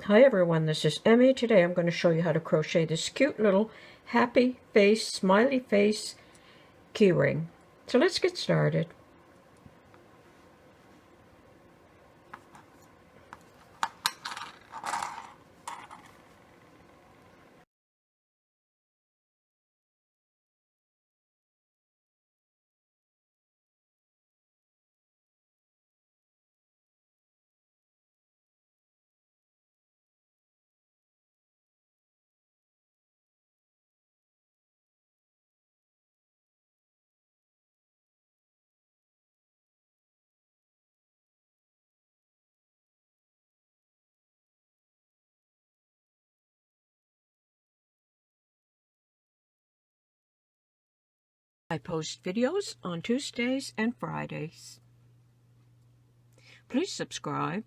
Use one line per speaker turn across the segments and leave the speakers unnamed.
Hi everyone, this is Emmy. Today I'm going to show you how to crochet this cute little happy face, smiley face keyring. So let's get started. I post videos on Tuesdays and Fridays. Please subscribe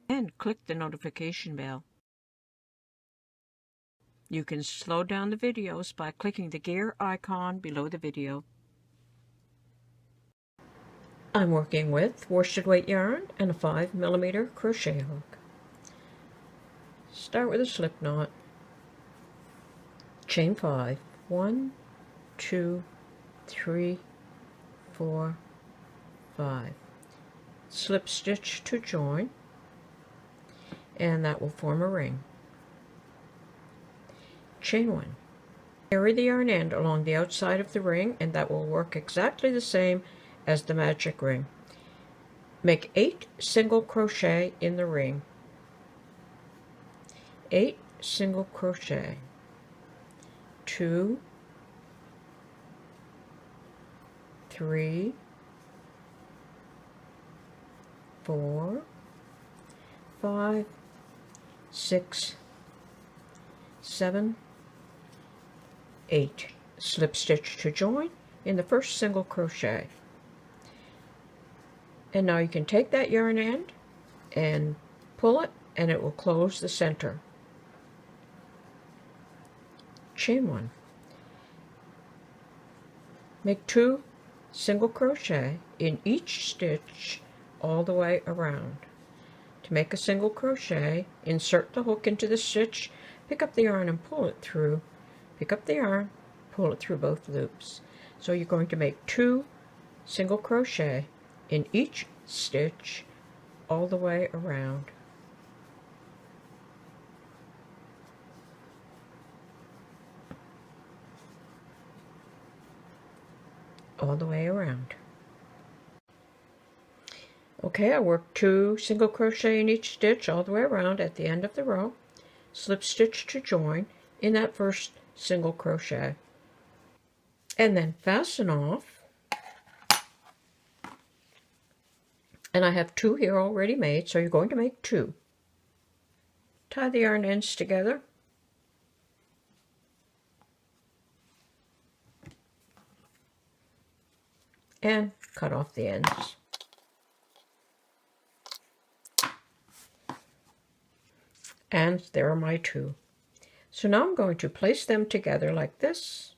and click the notification bell. You can slow down the videos by clicking the gear icon below the video. I'm working with worsted weight yarn and a 5mm crochet hook. Start with a slip knot. Chain 5. 1, 2, 3, 4, 5. Slip stitch to join, and that will form a ring. Chain 1. Carry the yarn end along the outside of the ring, and that will work exactly the same as the magic ring. Make 8 single crochet in the ring. 8 single crochet. 2, 3, 4, 5, 6, 7, 8. Slip stitch to join in the first single crochet. And now you can take that yarn end and pull it, and it will close the center. Chain 1. Make 2 single crochet in each stitch all the way around. To make a single crochet, insert the hook into the stitch, pick up the yarn and pull it through. Pick up the yarn, pull it through both loops. So you're going to make 2 single crochet in each stitch all the way around. All the way around. Okay, I worked 2 single crochet in each stitch all the way around at the end of the row. Slip stitch to join in that first single crochet. And then fasten off. And I have 2 here already made, so you're going to make 2. Tie the yarn ends together. And cut off the ends. And there are my 2. So now I'm going to place them together like this.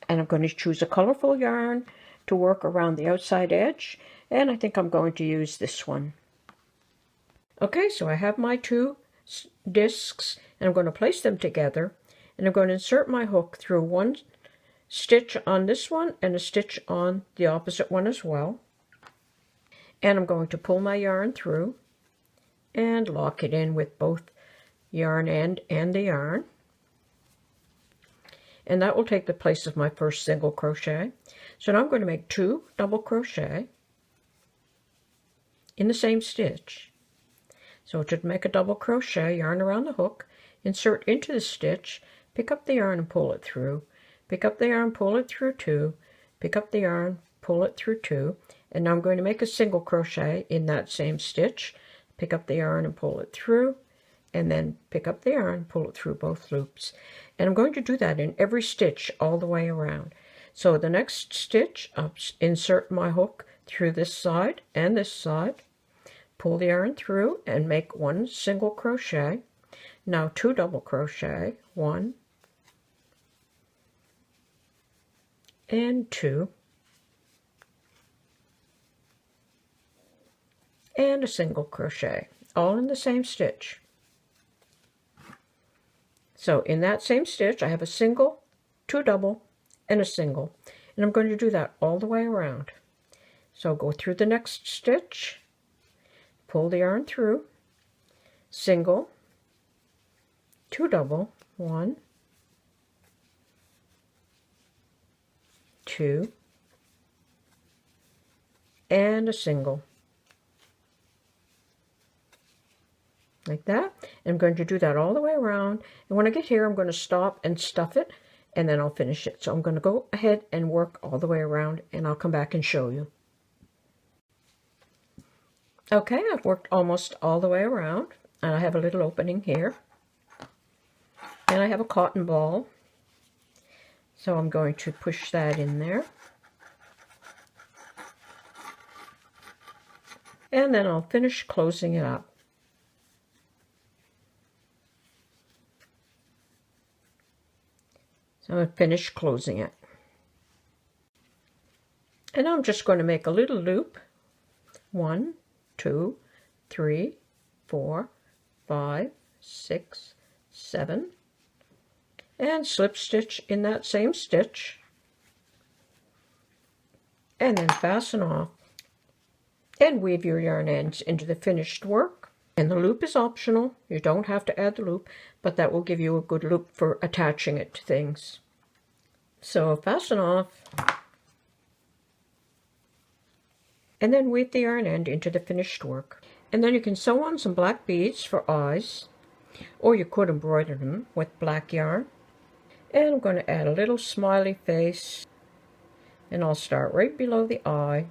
And I'm going to choose a colorful yarn to work around the outside edge. And I think I'm going to use this one. Okay, so I have my 2 discs, and I'm going to place them together. And I'm going to insert my hook through one stitch on this one and a stitch on the opposite one as well. And I'm going to pull my yarn through and lock it in with both yarn end and the yarn. And that will take the place of my first single crochet. So now I'm going to make 2 double crochet in the same stitch. So to make a double crochet, yarn around the hook, insert into the stitch, pick up the yarn and pull it through, pick up the yarn, pull it through 2, pick up the yarn, pull it through 2, and now I'm going to make a single crochet in that same stitch, pick up the yarn and pull it through, and then pick up the yarn, pull it through both loops. And I'm going to do that in every stitch all the way around. So the next stitch, I'll insert my hook through this side and this side, pull the yarn through and make 1 single crochet. Now 2 double crochet, 1 and 2, and a single crochet, all in the same stitch. So in that same stitch, I have a single, 2 double, and a single. And I'm going to do that all the way around. So go through the next stitch, pull the yarn through, single, 2 double, 1, 2, and a single. Like that. And I'm going to do that all the way around. And when I get here, I'm going to stop and stuff it, and then I'll finish it. So I'm going to go ahead and work all the way around, and I'll come back and show you. Okay, I've worked almost all the way around, and I have a little opening here. And I have a cotton ball. So I'm going to push that in there. And then I'll finish closing it up. So I'm finished closing it. And now I'm just going to make a little loop. 1, 2, 3, 4, 5, 6, 7. And slip stitch in that same stitch. And then fasten off. And weave your yarn ends into the finished work. And the loop is optional. You don't have to add the loop, but that will give you a good loop for attaching it to things. So fasten off. And then weave the yarn end into the finished work. And then you can sew on some black beads for eyes, or you could embroider them with black yarn. And I'm going to add a little smiley face, and I'll start right below the eye.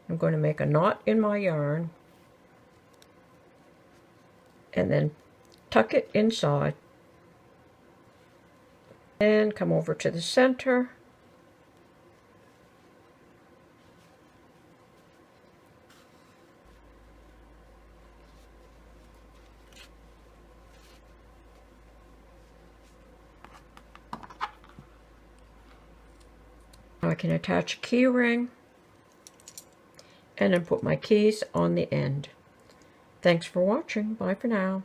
I'm going to make a knot in my yarn and then tuck it inside and come over to the center Now I can attach a key ring and then put my keys on the end. Thanks for watching. Bye for now.